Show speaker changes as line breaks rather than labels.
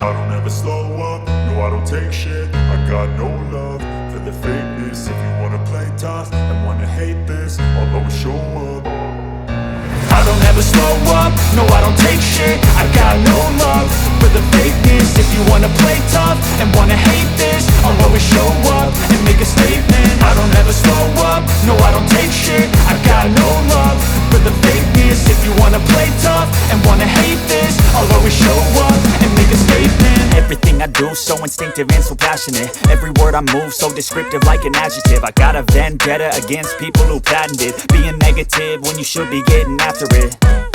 I don't ever slow up, no I don't take shit. I got no love for the fakeness. If you wanna play tough and wanna hate this, I'll always show up. I don't ever slow up, no I don't take shit. I got no love for the fakeness. If you wanna play tough and wanna hate this, I'll always show up and make a statement. I don't ever slow up, no I don't take shit. I got no love for the fakeness. If you wanna play tough and wanna hate this, I'll always show up and make a statement.
Everything I do so instinctive and so passionate. Every word I move so descriptive like an adjective. I got a vendetta against people who patented being negative when you should be getting after it.